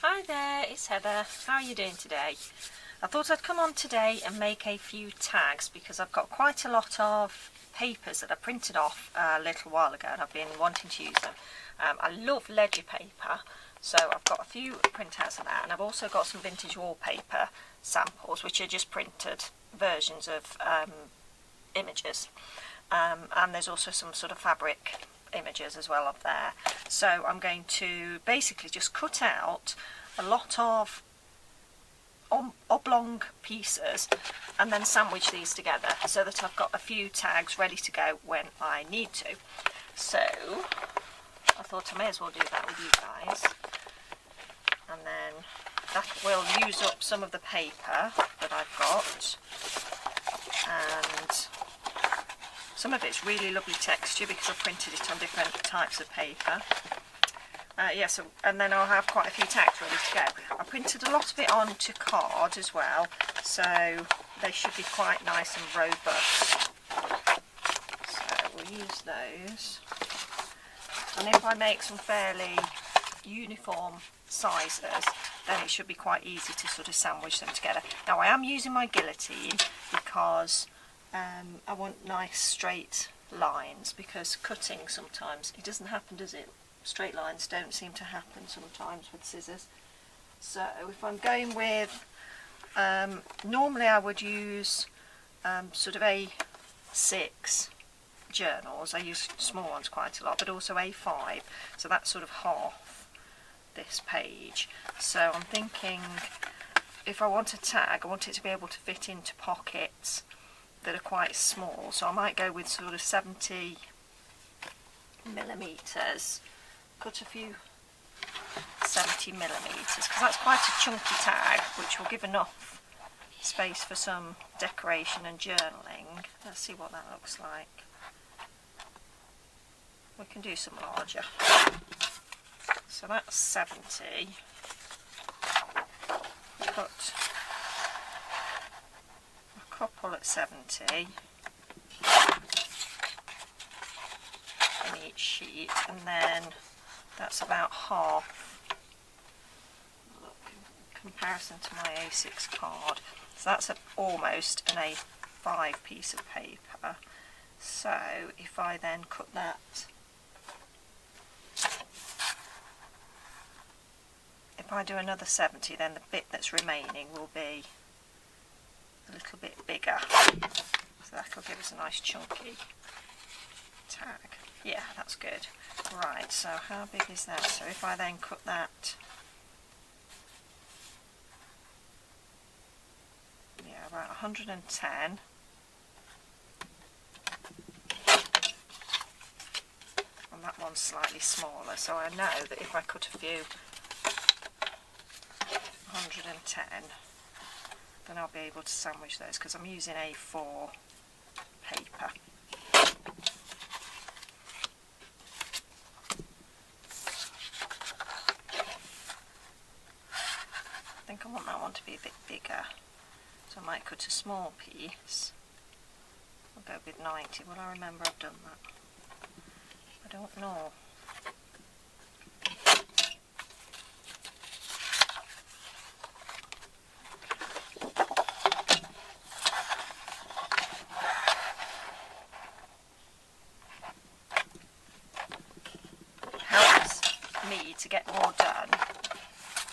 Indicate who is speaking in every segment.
Speaker 1: Hi there, it's Heather. How are you doing today? I thought I'd come on today and make a few tags because I've got quite a lot of papers that I printed off a little while ago and I've been wanting to use them. I love ledger paper, so I've got a few printouts of that, and I've also got some vintage wallpaper samples which are just printed versions of images, and there's also some sort of fabric images as well up there. So I'm going to basically just cut out a lot of oblong pieces and then sandwich these together so that I've got a few tags ready to go when I need to. So I thought I may as well do that with you guys, and then that will use up some of the paper that I've got, and some of it's really lovely texture because I've printed it on different types of paper. And then I'll have quite a few tags ready to go. I printed a lot of it onto card as well, so they should be quite nice and robust. So we'll use those. And if I make some fairly uniform sizes, then it should be quite easy to sort of sandwich them together. Now I am using my guillotine because I want nice straight lines, because cutting sometimes, it doesn't happen, does it? Straight lines don't seem to happen sometimes with scissors. So if I'm going with, normally I would use sort of A6 journals. I use small ones quite a lot, but also A5, so that's sort of half this page. So I'm thinking if I want a tag, I want it to be able to fit into pockets that are quite small, so I might go with sort of 70 millimeters. Cut a few 70 millimeters because that's quite a chunky tag, which will give enough space for some decoration and journaling. Let's see what that looks like. We can do some larger. So that's 70. Cut a couple at 70 in each sheet, and then that's about half. Look, in comparison to my A6 card, so that's almost an A5 piece of paper. So if I then cut that, if I do another 70, then the bit that's remaining will be a little bit bigger, so that'll give us a nice chunky tag. Yeah, that's good. Right, so how big is that? So if I then cut that, yeah, about 110. And that one's slightly smaller, so I know that if I cut a few 110, then I'll be able to sandwich those because I'm using A4 paper. I think I want that one to be a bit bigger, so I might cut a small piece. I'll go with 90. Will I remember I've done that? I don't know. It helps me to get more done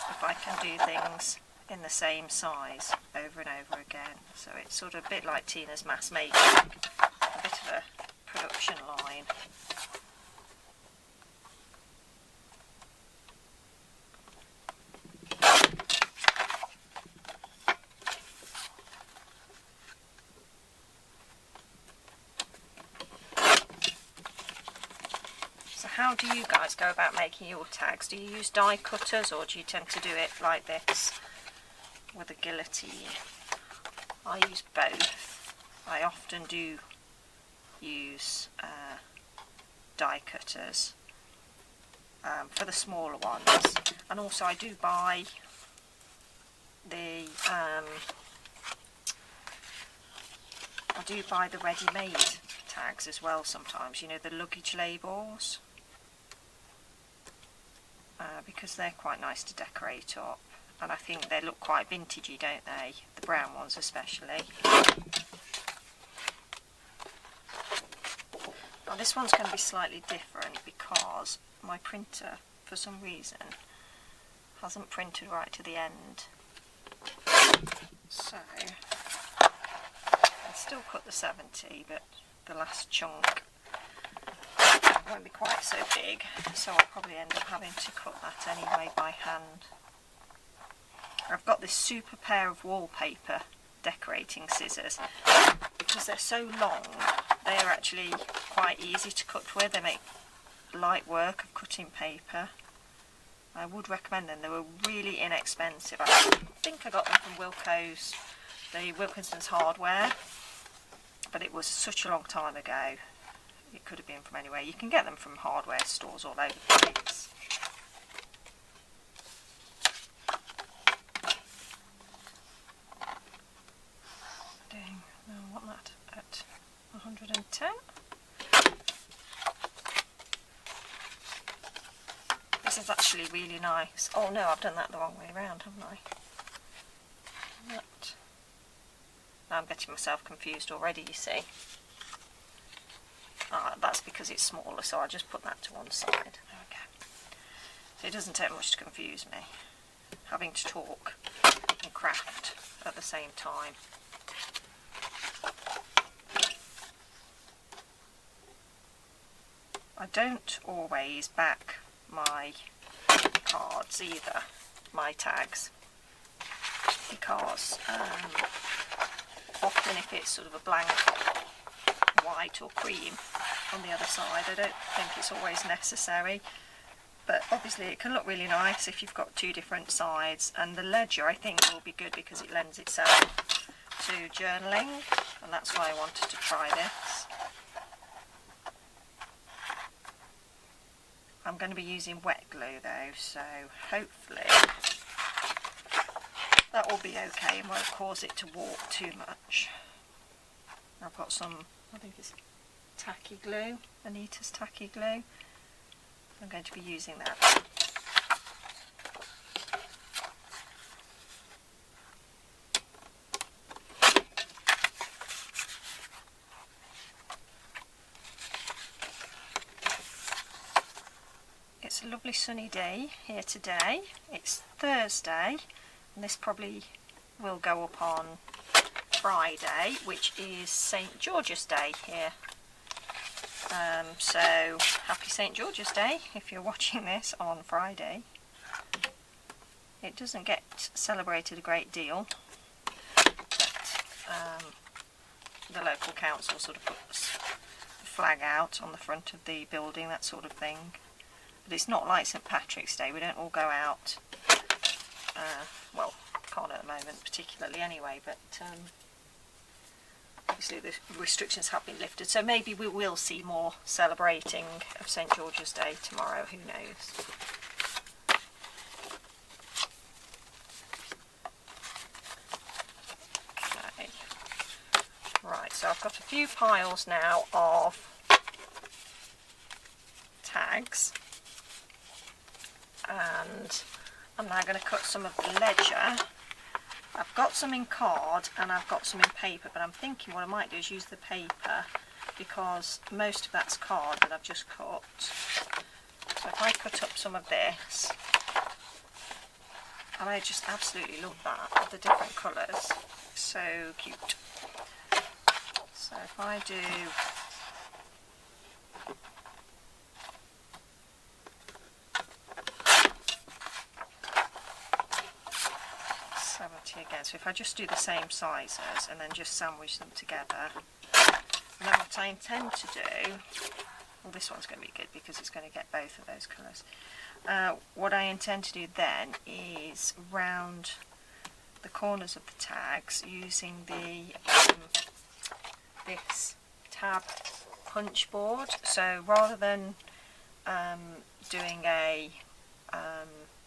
Speaker 1: if I can do things in the same size over and over again. So it's sort of a bit like Tina's mass making, a bit of a production line. So how do you guys go about making your tags? Do you use die cutters, or do you tend to do it like this with a guillotine? I use both. I often do use die cutters for the smaller ones, and also I do buy the ready-made tags as well sometimes, you know, the luggage labels. because they're quite nice to decorate up, and I think they look quite vintagey, don't they? The brown ones especially. Now this one's going to be slightly different because my printer, for some reason, hasn't printed right to the end. So I'll still cut the 70, but the last chunk won't be quite so big, so I'll probably end up having to cut that anyway by hand. I've got this super pair of wallpaper decorating scissors. Because they're so long, they are actually quite easy to cut with. They make light work of cutting paper. I would recommend them. They were really inexpensive. I think I got them from Wilko's, the Wilkinson's Hardware, but it was such a long time ago. It could have been from anywhere. You can get them from hardware stores all over the place. I want that at 110. This is actually really nice. Oh no, I've done that the wrong way around, haven't I? That. Now I'm getting myself confused already, you see. That's because it's smaller, so I'll just put that to one side. There we go. So it doesn't take much to confuse me, having to talk and craft at the same time. I don't always back my cards either, my tags, because often if it's sort of a blank white or cream on the other side, I don't think it's always necessary, but obviously it can look really nice if you've got two different sides, and the ledger I think will be good because it lends itself to journaling, and that's why I wanted to try this. I'm going to be using wet glue though, so hopefully that will be okay and won't cause it to warp too much. I've got some, I think it's tacky glue, Anita's tacky glue. I'm going to be using that. It's a lovely sunny day here today. It's Thursday, and this probably will go up on Friday, which is St George's Day here. So happy St George's Day if you're watching this on Friday. It doesn't get celebrated a great deal, but the local council sort of puts the flag out on the front of the building, that sort of thing. But it's not like St Patrick's Day. We don't all go out, well, can't at the moment particularly anyway, but obviously the restrictions have been lifted, so maybe we will see more celebrating of St George's Day tomorrow, who knows. Okay, right, so I've got a few piles now of tags, and I'm now going to cut some of the ledger. I've got some in card and I've got some in paper, but I'm thinking what I might do is use the paper because most of that's card that I've just cut. So if I cut up some of this, and I just absolutely love that, the different colours, so cute. So if I do again, so if I just do the same sizes and then just sandwich them together, and then what I intend to do, well, this one's going to be good because it's going to get both of those colours. What I intend to do then is round the corners of the tags using the this tab punch board. So rather than doing a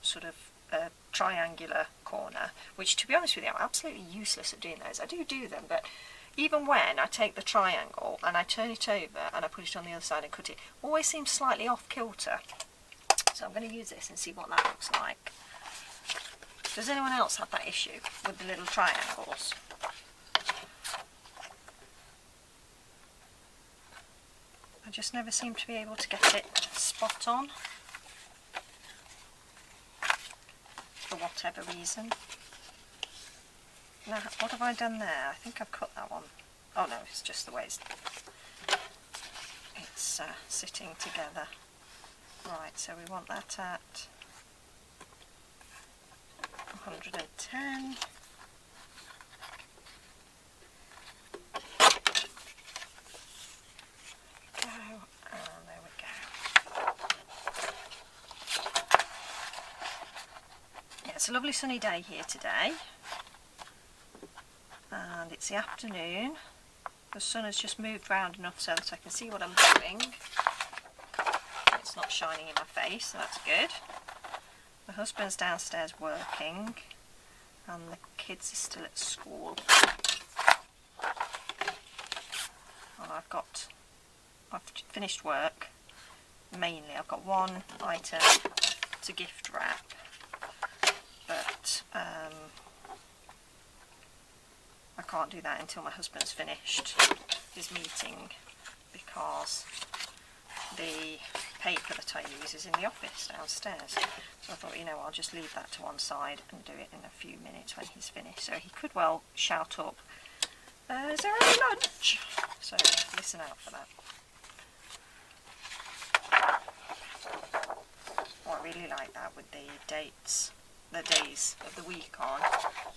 Speaker 1: sort of a triangular corner, which to be honest with you I'm absolutely useless at doing those. I do them, but even when I take the triangle and I turn it over and I put it on the other side and cut it, always seems slightly off kilter. So I'm going to use this and see what that looks like. Does anyone else have that issue with the little triangles? I just never seem to be able to get it spot on, for whatever reason. Now, what have I done there? I think I've cut that one. Oh no, it's just the way it's sitting together. Right, so we want that at 110. There we go. Yeah, it's a lovely sunny day here today, and it's the afternoon. The sun has just moved round enough so that I can see what I'm doing. It's not shining in my face, so that's good. My husband's downstairs working, and the kids are still at school. And I've finished work. Mainly, I've got one item to gift wrap, but I can't do that until my husband's finished his meeting, because the paper that I use is in the office downstairs. So I thought, you know, I'll just leave that to one side and do it in a few minutes when he's finished. So he could well shout up, "Is there any lunch?" So listen out for that. Oh, I really like that with the dates, the days of the week on.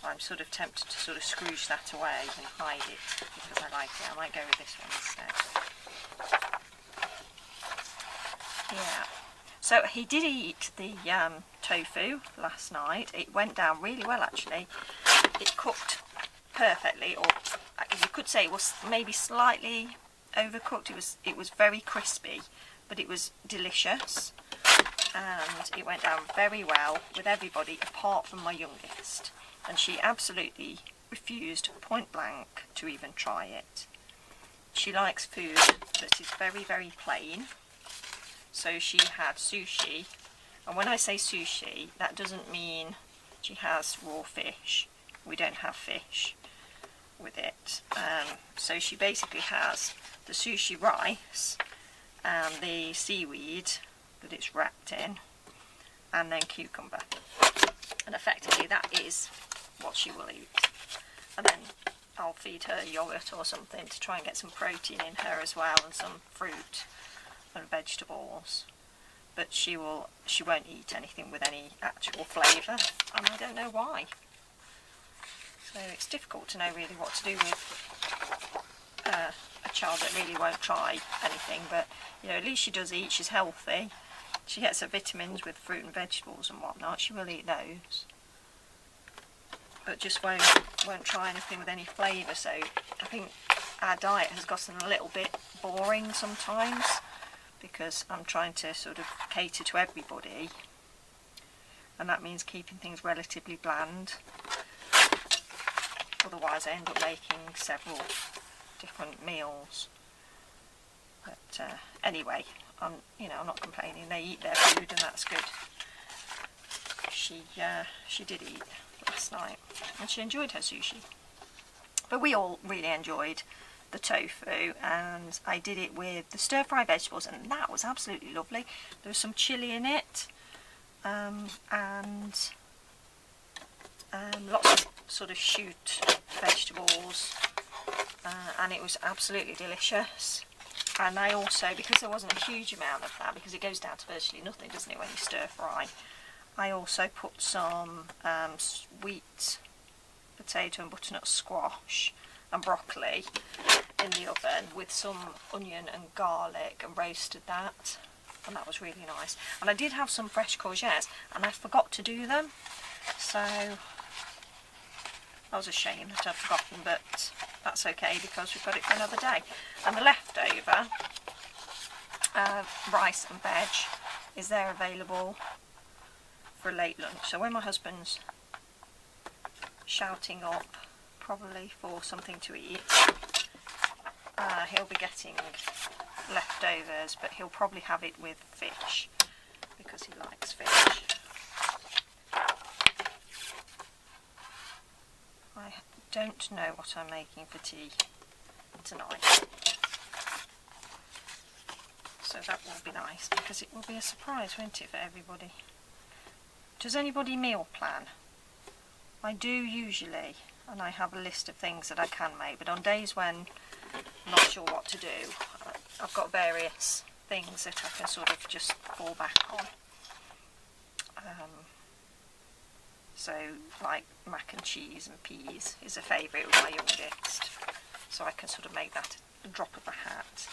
Speaker 1: I'm sort of tempted to sort of scrooge that away and hide it because I like it. I might go with this one instead. Yeah. So he did eat the tofu last night. It went down really well, actually. It cooked perfectly, or you could say it was maybe slightly overcooked. It was very crispy, but it was delicious, and it went down very well with everybody apart from my youngest, and she absolutely refused point blank to even try it. She likes food that is very, very plain. So she had sushi, and when I say sushi, that doesn't mean she has raw fish. We don't have fish with it. So she basically has the sushi rice and the seaweed that it's wrapped in, and then cucumber. And effectively that is what she will eat. And then I'll feed her yogurt or something to try and get some protein in her as well, and some fruit and vegetables, but she won't eat anything with any actual flavour, and I don't know why. So it's difficult to know really what to do with a child that really won't try anything, but you know, at least she does eat. She's healthy. She gets her vitamins with fruit and vegetables and whatnot. She will eat those, but just won't try anything with any flavour. So I think our diet has gotten a little bit boring sometimes, because I'm trying to sort of cater to everybody, and that means keeping things relatively bland. Otherwise I end up making several different meals. But anyway, I'm not complaining. They eat their food, and that's good. She did eat last night, and she enjoyed her sushi. But we all really enjoyed the tofu, and I did it with the stir-fry vegetables, and that was absolutely lovely. There was some chilli in it, and lots of sort of shoot vegetables, and it was absolutely delicious. And I also, because there wasn't a huge amount of that, because it goes down to virtually nothing, doesn't it, when you stir fry, I also put some sweet potato and butternut squash and broccoli in the oven with some onion and garlic, and roasted that, and that was really nice. And I did have some fresh courgettes, and I forgot to do them, so I was ashamed that I'd forgotten, but that's okay because we've got it for another day. And the leftover rice and veg is there available for a late lunch. So when my husband's shouting up probably for something to eat, he'll be getting leftovers, but he'll probably have it with fish, because he likes fish. I don't know what I'm making for tea tonight, so that will be nice because it will be a surprise, won't it, for everybody. Does anybody meal plan? I do usually, and I have a list of things that I can make, but on days when I'm not sure what to do, I've got various things that I can sort of just fall back on. So like mac and cheese and peas is a favourite with my youngest, so I can sort of make that a drop of a hat.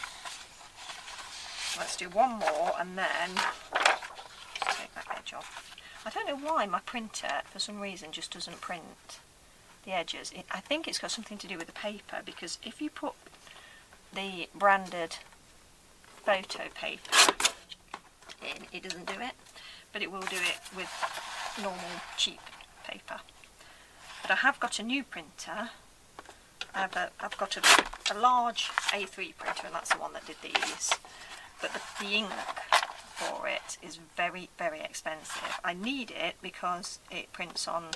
Speaker 1: Let's do one more and then just take that edge off. I don't know why my printer for some reason just doesn't print the edges. I think it's got something to do with the paper, because if you put the branded photo paper in, it doesn't do it, but it will do it with normal cheap paper. But I have got a new printer. I've got a large A3 printer, and that's the one that did these, but the ink for it is very, very expensive. I need it because it prints on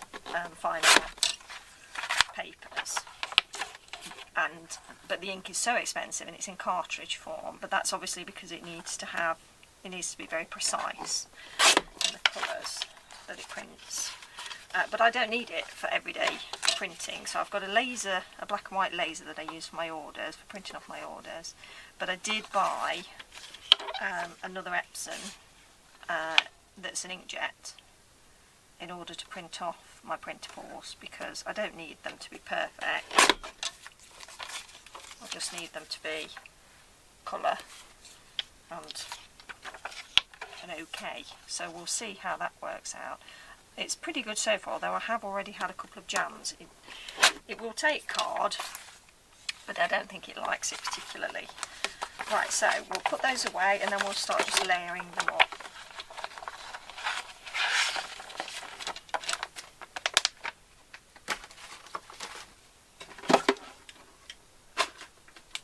Speaker 1: fine art papers, but the ink is so expensive and it's in cartridge form, but that's obviously because it needs to be very precise in the colours that it prints. But I don't need it for everyday printing, so I've got a black and white laser that I use for my orders, for printing off my orders. But I did buy another Epson that's an inkjet in order to print off my printables, because I don't need them to be perfect. I just need them to be colour and okay. So we'll see how that works out. It's pretty good so far, though I have already had a couple of jams. It will take card, but I don't think it likes it particularly. Right, so we'll put those away and then we'll start just layering them up.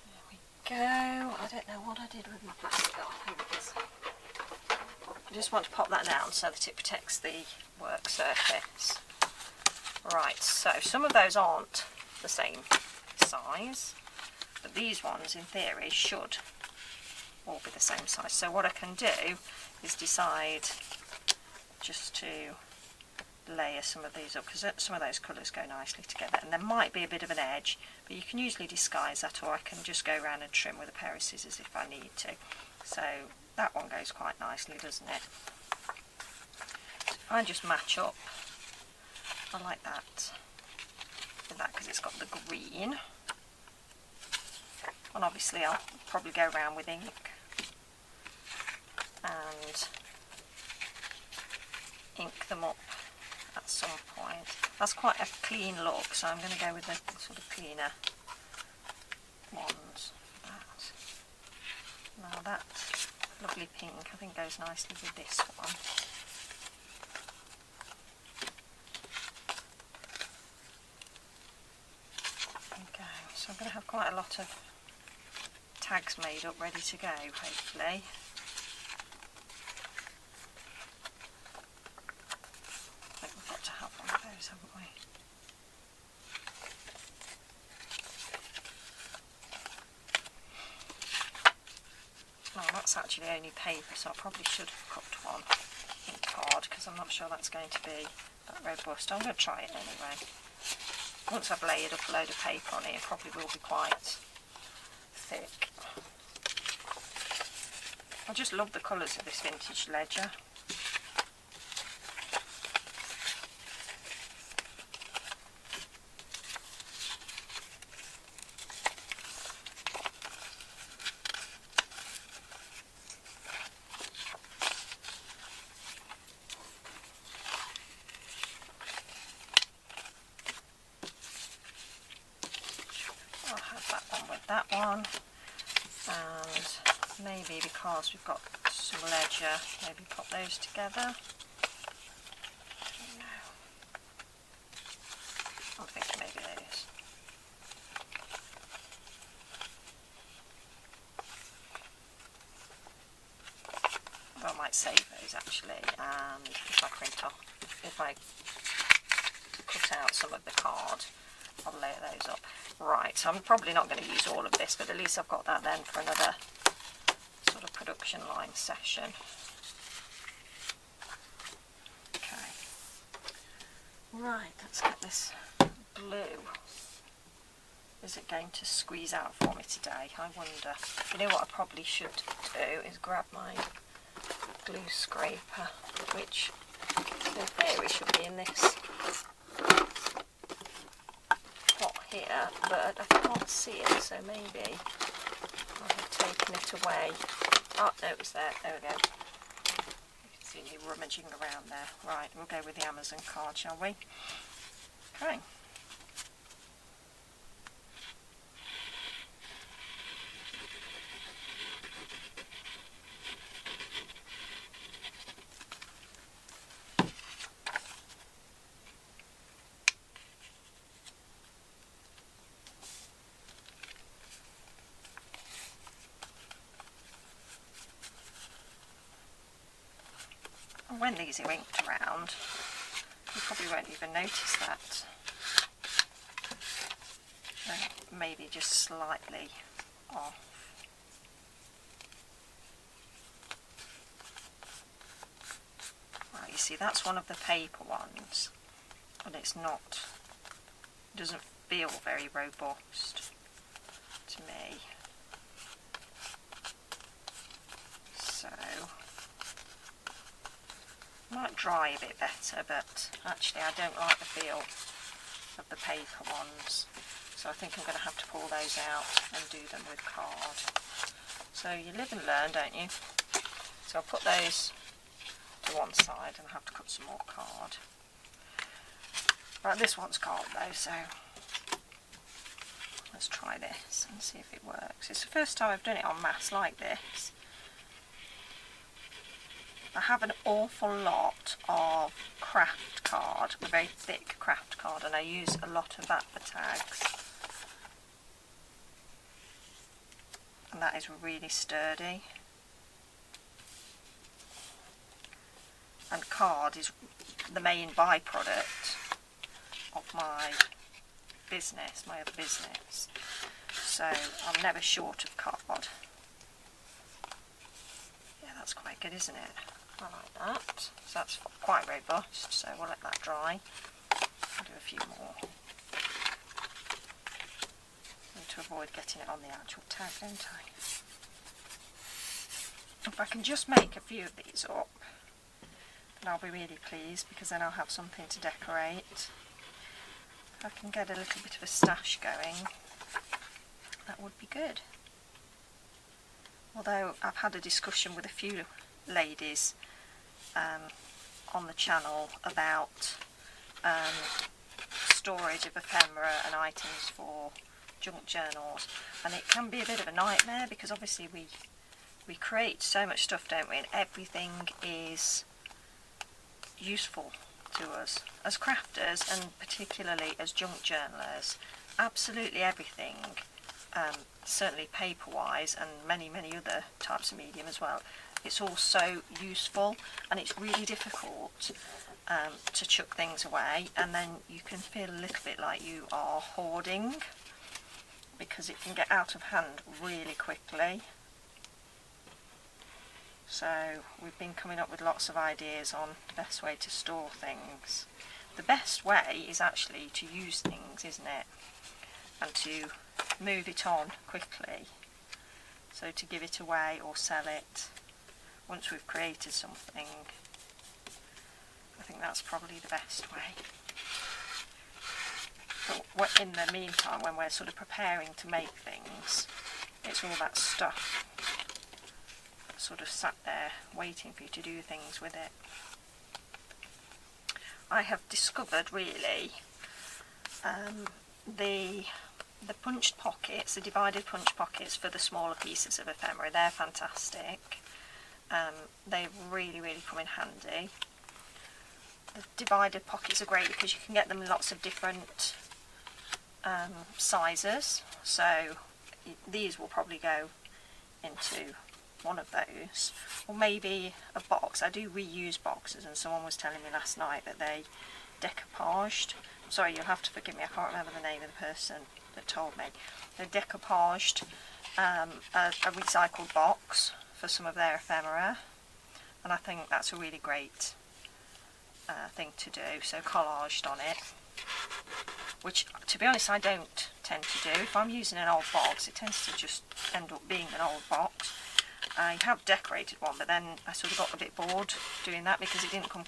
Speaker 1: There we go. I don't know what I did with my plastic. Oh, here it is. I just want to pop that down so that it protects the work surface. Right, so some of those aren't the same size, but these ones in theory should all be the same size. So what I can do is decide just to layer some of these up, because some of those colours go nicely together, and there might be a bit of an edge, but you can usually disguise that, or I can just go around and trim with a pair of scissors if I need to. So that one goes quite nicely, doesn't it? So if I just match up, I like that with that because it's got the green, and obviously I'll probably go around with ink and ink them up at some point. That's quite a clean look, so I'm going to go with the sort of cleaner ones for that. Now that lovely pink I think goes nicely with this one. Okay, so I'm going to have quite a lot of tags made up ready to go, hopefully. I think we've got to have one of those, haven't we? Well, that's actually only paper, so I probably should have cut one ink card, because I'm not sure that's going to be that robust. I'm going to try it anyway. Once I've layered up a load of paper on it, it probably will be quite thick. I just love the colours of this vintage ledger. I'll have that one with that one, and maybe because we've got some ledger, maybe put those together. No. I'm thinking maybe those. Well, I might save those these actually, and if I cut out some of the card, I'll layer those up. Right, so I'm probably not going to use all of this, but at least I've got that then for another sort of production line session. Okay, right, let's get this glue. Is it going to squeeze out for me today? I wonder. You know what I probably should do is grab my glue scraper, which in theory should be in this pot here, but I can't see it, so maybe I have taken it away. Oh, no, it's there. There we go. You can see me rummaging around there. Right, we'll go with the Amazon card, shall we? Okay. When these are inked around, you probably won't even notice that. Maybe just slightly off. Right, you see that's one of the paper ones, and it doesn't feel very robust to me. So might dry a bit better, but actually I don't like the feel of the paper ones, so I think I'm going to have to pull those out and do them with card. So you live and learn, don't you? So I'll put those to one side and I'll have to cut some more card. Right, this one's card though, so let's try this and see if it works. It's the first time I've done it en masse like this. I have an awful lot of craft card, a very thick craft card, and I use a lot of that for tags. And that is really sturdy. And card is the main byproduct of my business, my other business. So I'm never short of card. Yeah, that's quite good, isn't it? I like that. So that's quite robust, so we'll let that dry. I'll do a few more. Need to avoid getting it on the actual tag, don't I? If I can just make a few of these up, then I'll be really pleased, because then I'll have something to decorate. If I can get a little bit of a stash going, that would be good. Although I've had a discussion with a few ladies on the channel about storage of ephemera and items for junk journals, and it can be a bit of a nightmare, because obviously we create so much stuff, don't we, and everything is useful to us as crafters, and particularly as junk journalers. Absolutely everything, certainly paper wise, and many other types of medium as well, it's all so useful, and it's really difficult to chuck things away, and then you can feel a little bit like you are hoarding, because it can get out of hand really quickly. So we've been coming up with lots of ideas on the best way to store things. The best way is actually to use things, isn't it? And to move it on quickly. So to give it away or sell it once we've created something. I think that's probably the best way. But in the meantime, when we're sort of preparing to make things, it's all that stuff that's sort of sat there waiting for you to do things with it. I have discovered really the punched pockets, the divided punch pockets for the smaller pieces of ephemera. They're fantastic. They really come in handy. The divided pockets are great because you can get them in lots of different sizes, so these will probably go into one of those, or maybe a box. I do reuse boxes, and someone was telling me last night that they decoupaged. Sorry, you'll have to forgive me, I can't remember the name of the person that told me. They decoupaged a recycled box for some of their ephemera, and I think that's a really great thing to do. So collaged on it, which to be honest I don't tend to do. If I'm using an old box, it tends to just end up being an old box. I have decorated one, but then I sort of got a bit bored doing that because it didn't come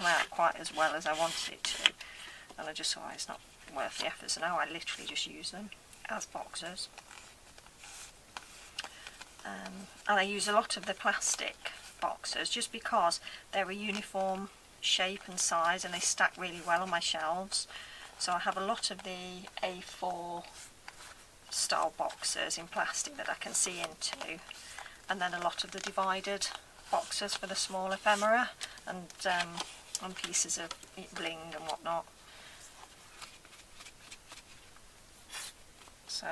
Speaker 1: out quite as well as I wanted it to, and I just thought it's not worth the effort. So now I literally just use them as boxes. And I use a lot of the plastic boxes just because they're a uniform shape and size, and they stack really well on my shelves. So I have a lot of the A4 style boxes in plastic that I can see into, and then a lot of the divided boxes for the small ephemera and pieces of bling and whatnot. So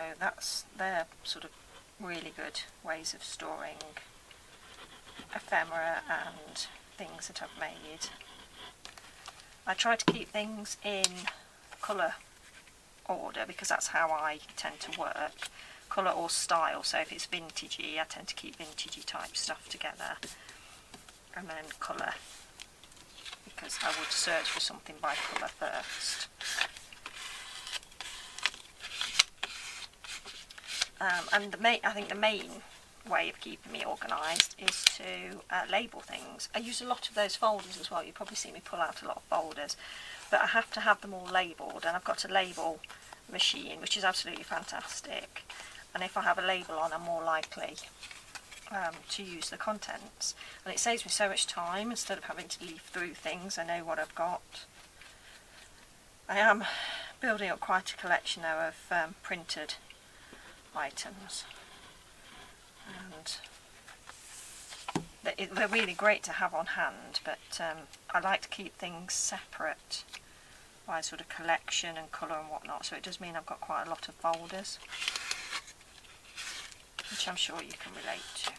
Speaker 1: they're sort of really good ways of storing ephemera and things that I've made. I try to keep things in colour order because that's how I tend to work, colour or style. So if it's vintagey, I tend to keep vintagey type stuff together, and then colour, because I would search for something by colour first. And I think the main way of keeping me organised is to label things. I use a lot of those folders as well. You probably see me pull out a lot of folders, but I have to have them all labelled, and I've got a label machine which is absolutely fantastic, and if I have a label on, I'm more likely to use the contents, and it saves me so much time instead of having to leaf through things. I know what I've got. I am building up quite a collection now of printed items, and they're really great to have on hand, but I like to keep things separate by sort of collection and colour and whatnot, so it does mean I've got quite a lot of folders, which I'm sure you can relate to.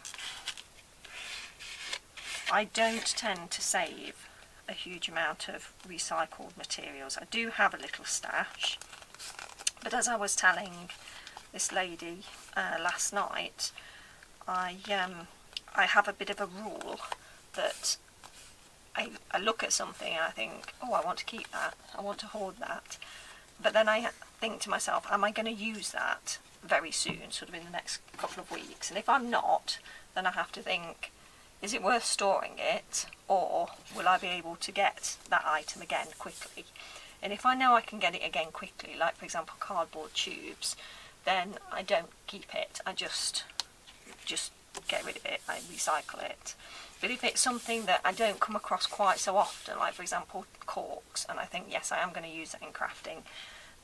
Speaker 1: I don't tend to save a huge amount of recycled materials. I do have a little stash, but as I was telling this lady last night, I have a bit of a rule that I look at something and I think, oh, I want to keep that, I want to hoard that, but then I think to myself, am I going to use that very soon, sort of in the next couple of weeks? And if I'm not, then I have to think, is it worth storing it, or will I be able to get that item again quickly? And if I know I can get it again quickly, like for example cardboard tubes, then I don't keep it. I just get rid of it. I recycle it. But if it's something that I don't come across quite so often, like for example corks, and I think yes I am going to use that in crafting,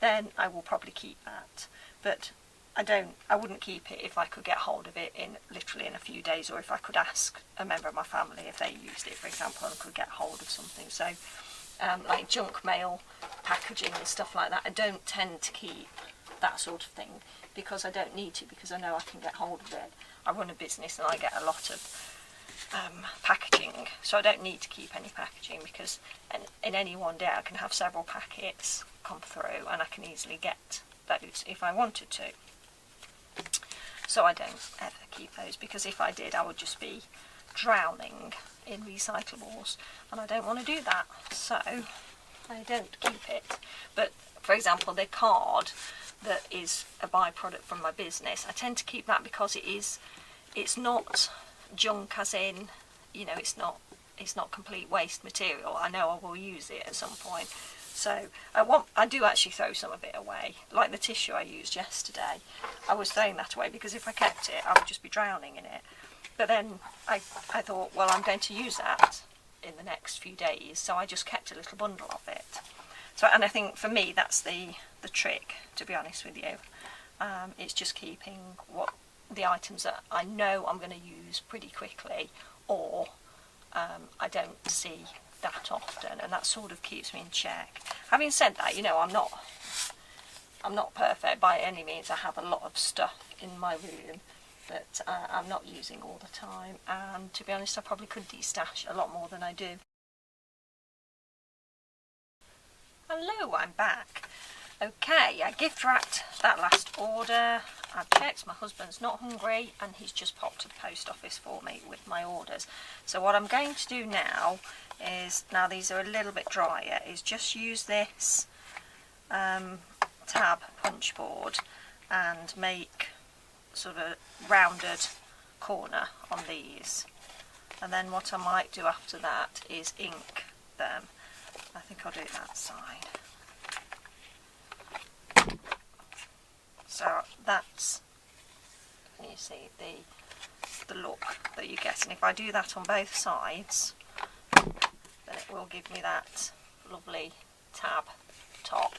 Speaker 1: then I will probably keep that. But I wouldn't keep it if I could get hold of it literally in a few days, or if I could ask a member of my family if they used it, for example, and could get hold of something. So like junk mail packaging and stuff like that, I don't tend to keep that sort of thing because I don't need to, because I know I can get hold of it. I run a business and I get a lot of packaging, so I don't need to keep any packaging, because in any one day I can have several packets come through and I can easily get those if I wanted to. So I don't ever keep those, because if I did I would just be drowning in recyclables, and I don't want to do that, so I don't keep it. But for example the card that is a byproduct from my business, I tend to keep that because it's not junk, as in, you know, it's not complete waste material. I know I will use it at some point, so I do actually throw some of it away, like the tissue I used yesterday. I was throwing that away because if I kept it I would just be drowning in it. But then I thought, well, I'm going to use that in the next few days, so I just kept a little bundle of it. So, and I think for me that's the trick, to be honest with you. It's just keeping the items that I know I'm going to use pretty quickly, or I don't see that often, and that sort of keeps me in check. Having said that, you know, I'm not perfect by any means. I have a lot of stuff in my room that I'm not using all the time, and to be honest I probably could de-stash a lot more than I do. Hello, I'm back. Okay, I gift wrapped that last order. I've checked my husband's not hungry and he's just popped to the post office for me with my orders. So what I'm going to do now is, now these are a little bit drier, is just use this tab punch board and make sort of a rounded corner on these. And then what I might do after that is ink them. I think I'll do it that side. So that's, you see the look that you get, and if I do that on both sides, then it will give me that lovely tab top.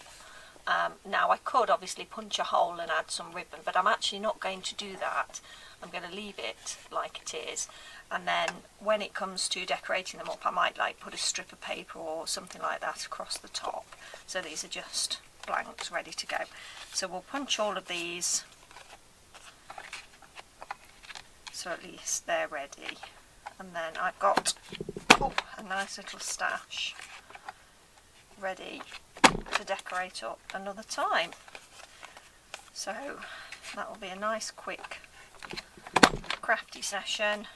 Speaker 1: Now I could obviously punch a hole and add some ribbon, but I'm actually not going to do that. I'm going to leave it like it is, and then when it comes to decorating them up, I might like put a strip of paper or something like that across the top. So these are just blanks ready to go. So we'll punch all of these so at least they're ready, and then I've got a nice little stash ready to decorate up another time. So that will be a nice quick crafty session,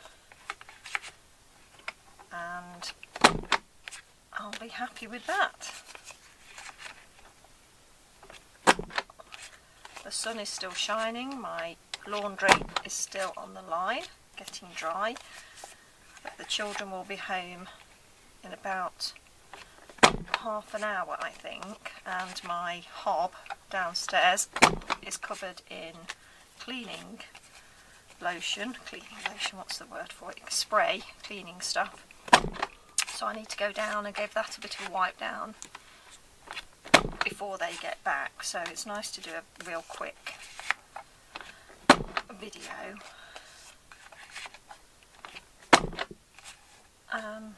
Speaker 1: and I'll be happy with that. The sun is still shining, my laundry is still on the line, getting dry, but the children will be home in about half an hour I think, and my hob downstairs is covered in cleaning lotion, what's the word for it, spray, cleaning stuff. So I need to go down and give that a bit of a wipe down before they get back, so it's nice to do a real quick video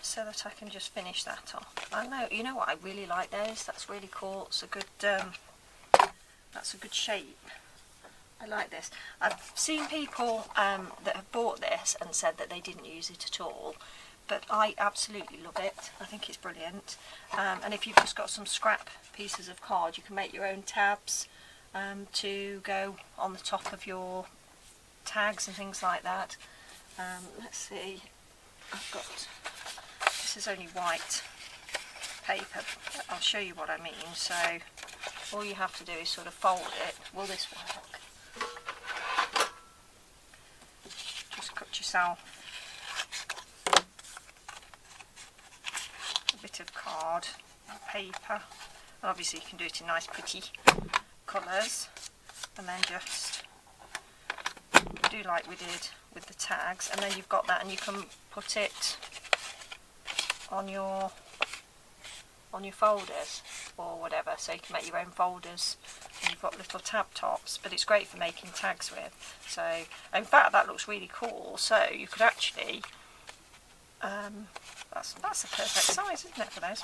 Speaker 1: so that I can just finish that off. I know, you know what, I really like those, that's really cool, it's a good that's a good shape. I like this. I've seen people that have bought this and said that they didn't use it at all, but I absolutely love it. I think it's brilliant. And if you've just got some scrap pieces of card, you can make your own tabs to go on the top of your tags and things like that. Let's see, I've got, this is only white paper, but I'll show you what I mean. So all you have to do is sort of fold it. Will this work? Just cut yourself a bit of card and paper, and obviously you can do it in nice pretty colours, and then just do like we did with the tags, and then you've got that, and you can put it on your folders or whatever, so you can make your own folders, and you've got little tab tops, but it's great for making tags with. So in fact that looks really cool, so you could actually that's a perfect size, isn't it, for those?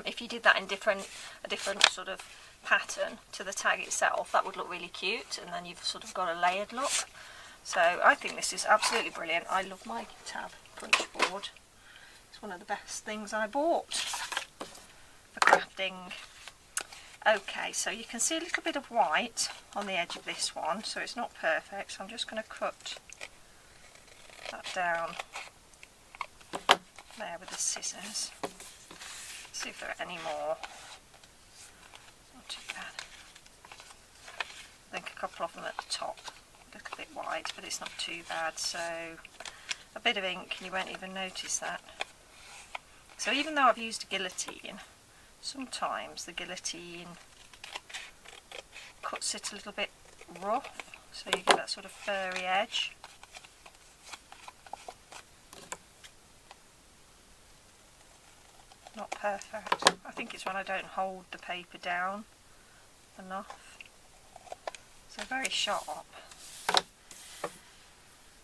Speaker 1: If you did that in a different sort of pattern to the tag itself, that would look really cute, and then you've sort of got a layered look. So I think this is absolutely brilliant. I love my tab punch board. It's one of the best things I bought for crafting. Okay, so you can see a little bit of white on the edge of this one, so it's not perfect, so I'm just going to cut that down there with the scissors. See if there are any more. Not too bad. I think a couple of them at the top look a bit white, but it's not too bad. So a bit of ink and you won't even notice that. So even though I've used a guillotine, sometimes the guillotine cuts it a little bit rough, so you get that sort of furry edge. Not perfect. I think it's when I don't hold the paper down enough. So very sharp.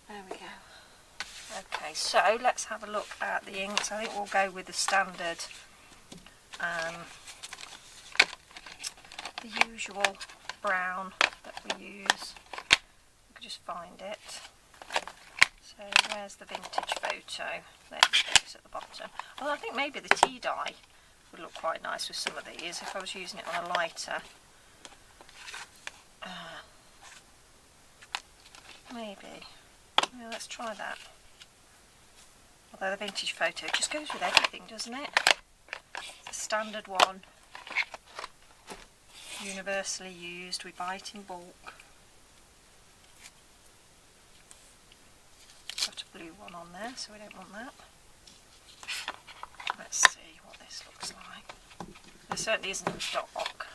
Speaker 1: There we go. Okay, so let's have a look at the inks. I think we'll go with the standard, the usual brown that we use. I'm just find it. So where's the vintage photo? There it is at the bottom. Well, I think maybe the tea dye would look quite nice with some of these if I was using it on a lighter. Maybe. Yeah, let's try that. Although the vintage photo just goes with everything, doesn't it? It's a standard one. Universally used. We buy it in bulk. Got a blue one on there, so we don't want that. Let's see what this looks like. It certainly isn't dark.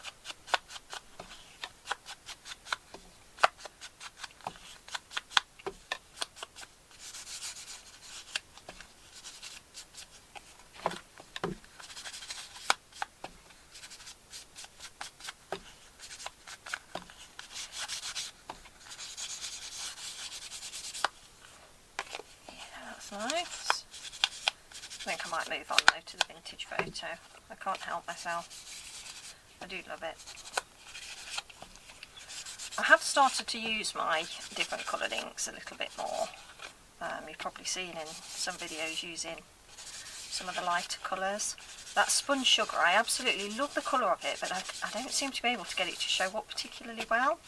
Speaker 1: Nice. I think I might move on though to the vintage photo. I can't help myself. I do love it. I have started to use my different coloured inks a little bit more. You've probably seen in some videos using some of the lighter colours. That sponge sugar, I absolutely love the colour of it, but I don't seem to be able to get it to show up particularly well.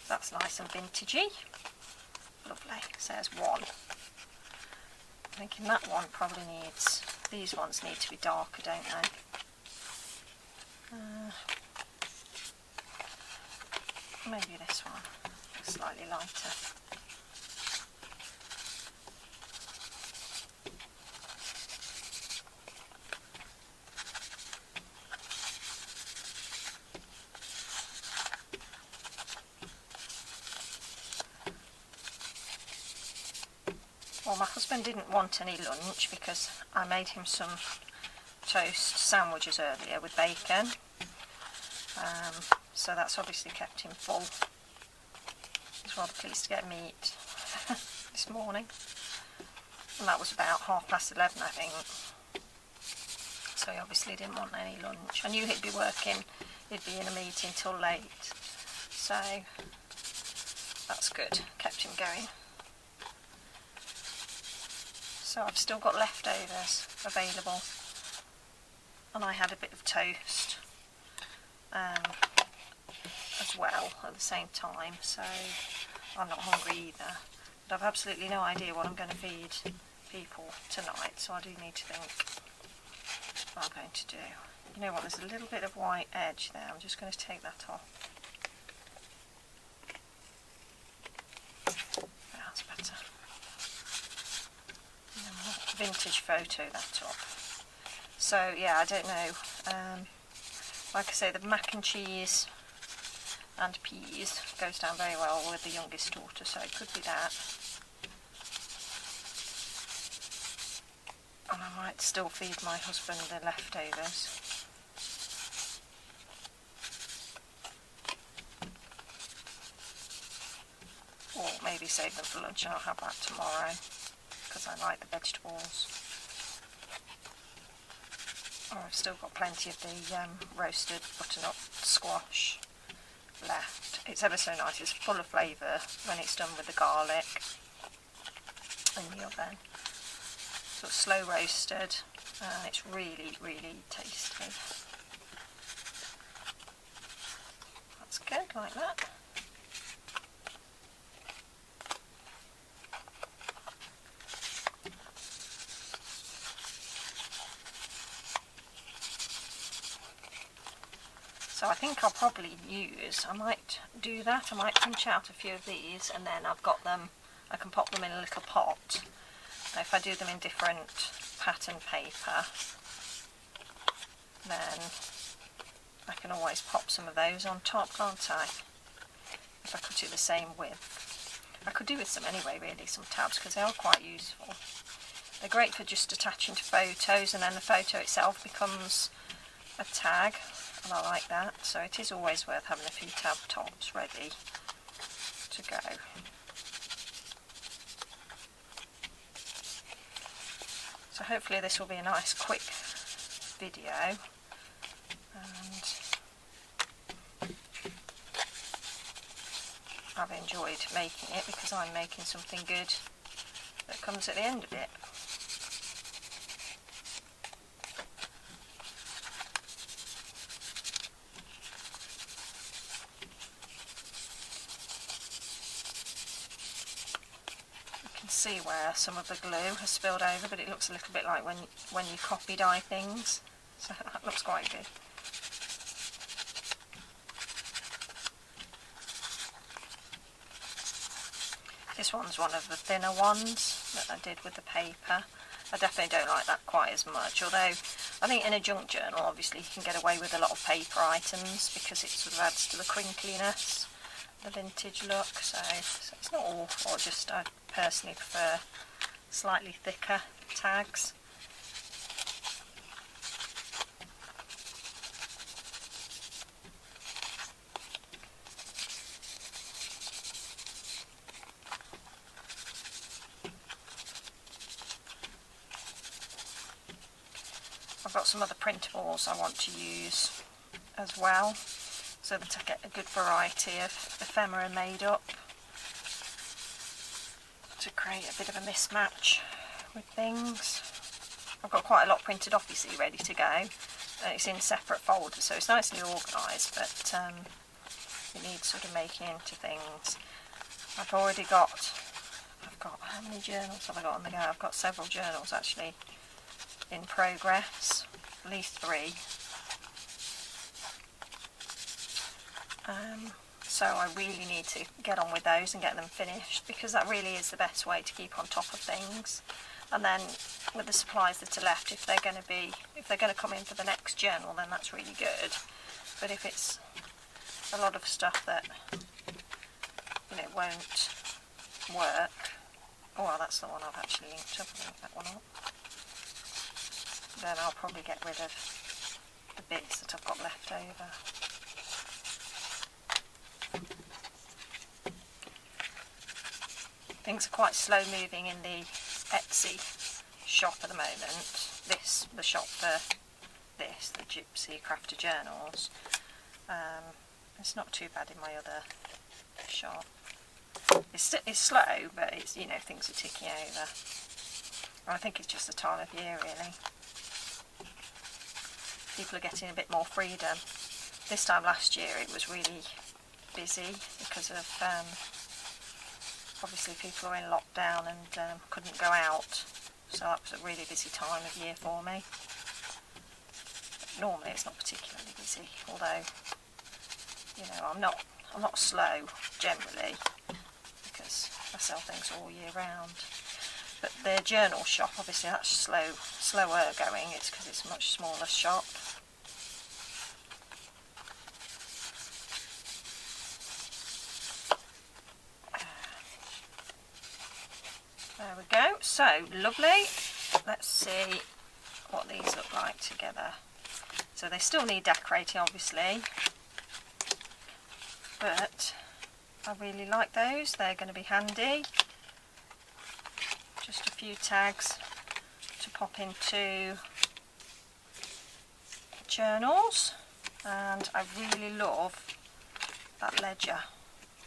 Speaker 1: That's nice and vintagey. Lovely. So there's one. I'm thinking that one probably needs, these ones need to be darker, don't they? Maybe this one, slightly lighter. Well, my husband didn't want any lunch because I made him some toast sandwiches earlier with bacon. So that's obviously kept him full. He's rather pleased to get meat this morning. And that was about 11:30, I think. So he obviously didn't want any lunch. I knew he'd be working, he'd be in a meeting till late. So that's good, kept him going. So I've still got leftovers available, and I had a bit of toast as well at the same time, so I'm not hungry either. But I've absolutely no idea what I'm going to feed people tonight, so I do need to think what I'm going to do. You know what, there's a little bit of white edge there, I'm just going to take that off. That's better. Vintage photo that up. So yeah, I don't know. Like I say, the mac and cheese and peas goes down very well with the youngest daughter, so it could be that. And I might still feed my husband the leftovers. Or maybe save them for lunch and I'll have that tomorrow, because I like the vegetables. Oh, I've still got plenty of the roasted butternut squash left. It's ever so nice, it's full of flavour when it's done with the garlic in the oven. So it's slow roasted and it's really, really tasty. That's good, like that. So I think I'll probably I might do that, I might pinch out a few of these and then I've got them, I can pop them in a little pot. Now if I do them in different pattern paper, then I can always pop some of those on top, can't I? If I cut it the same width. I could do with some anyway really, some tabs, because they are quite useful. They're great for just attaching to photos and then the photo itself becomes a tag. And I like that, so it is always worth having a few tab tops ready to go. So hopefully this will be a nice quick video, and I've enjoyed making it because I'm making something good that comes at the end of it. See where some of the glue has spilled over, but it looks a little bit like when you copy dye things, so that looks quite good. This one's one of the thinner ones that I did with the paper. I definitely don't like that quite as much, although I think in a junk journal obviously you can get away with a lot of paper items because it sort of adds to the crinkliness, the vintage look, so it's not awful, just I personally prefer slightly thicker tags. I've got some other printables I want to use as well, so that I get a good variety of ephemera made up to create a bit of a mismatch with things. I've got quite a lot printed off, you see, ready to go, and it's in separate folders, so it's nicely organised, but it needs sort of making into things. I've got, how many journals have I got on the go? I've got several journals actually in progress, at least 3. So I really need to get on with those and get them finished, because that really is the best way to keep on top of things. And then with the supplies that are left, if they're going to come in for the next journal, then that's really good. But if it's a lot of stuff that won't work, oh well, that's the one I've actually inked up. I'll ink that one up. Then I'll probably get rid of the bits that I've got left over. Things are quite slow moving in the Etsy shop at the moment. The shop for this, the Gypsy Crafter Journals. It's not too bad in my other shop. It's slow, but it's, things are ticking over. And I think it's just the time of year, really. People are getting a bit more freedom. This time last year it was really busy because of obviously people are in lockdown and couldn't go out, so that was a really busy time of year for me. Normally it's not particularly busy, although I'm not slow generally because I sell things all year round. But the journal shop, obviously that's slower going. It's because it's a much smaller shop. There we go, so lovely. Let's see what these look like together. So they still need decorating obviously, but I really like those, they're going to be handy. Just a few tags to pop into journals, and I really love that ledger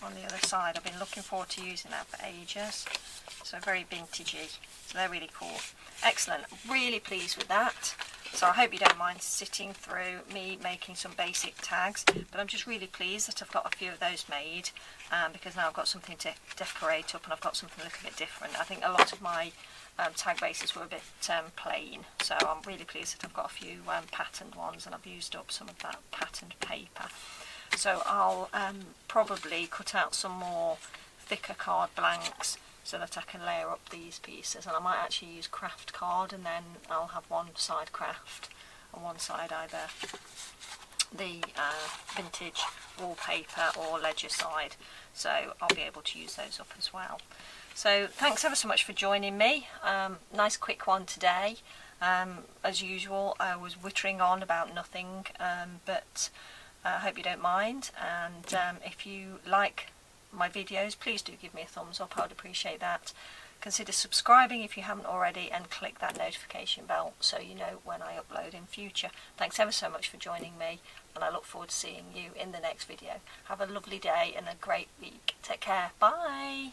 Speaker 1: on the other side. I've been looking forward to using that for ages. So very vintagey, so they're really cool. Excellent, really pleased with that. So I hope you don't mind sitting through me making some basic tags, but I'm just really pleased that I've got a few of those made, because now I've got something to decorate up and I've got something a little bit different. I think a lot of my tag bases were a bit plain, so I'm really pleased that I've got a few patterned ones, and I've used up some of that patterned paper. So I'll probably cut out some more thicker card blanks so that I can layer up these pieces, and I might actually use craft card, and then I'll have one side craft and one side either the vintage wallpaper or ledger side, so I'll be able to use those up as well. So thanks ever so much for joining me. Nice quick one today. As usual, I was whittering on about nothing, but I hope you don't mind, and if you like my videos, please do give me a thumbs up, I would appreciate that. Consider subscribing if you haven't already, and click that notification bell so you know when I upload in future. Thanks ever so much for joining me, and I look forward to seeing you in the next video. Have a lovely day and a great week. Take care. Bye.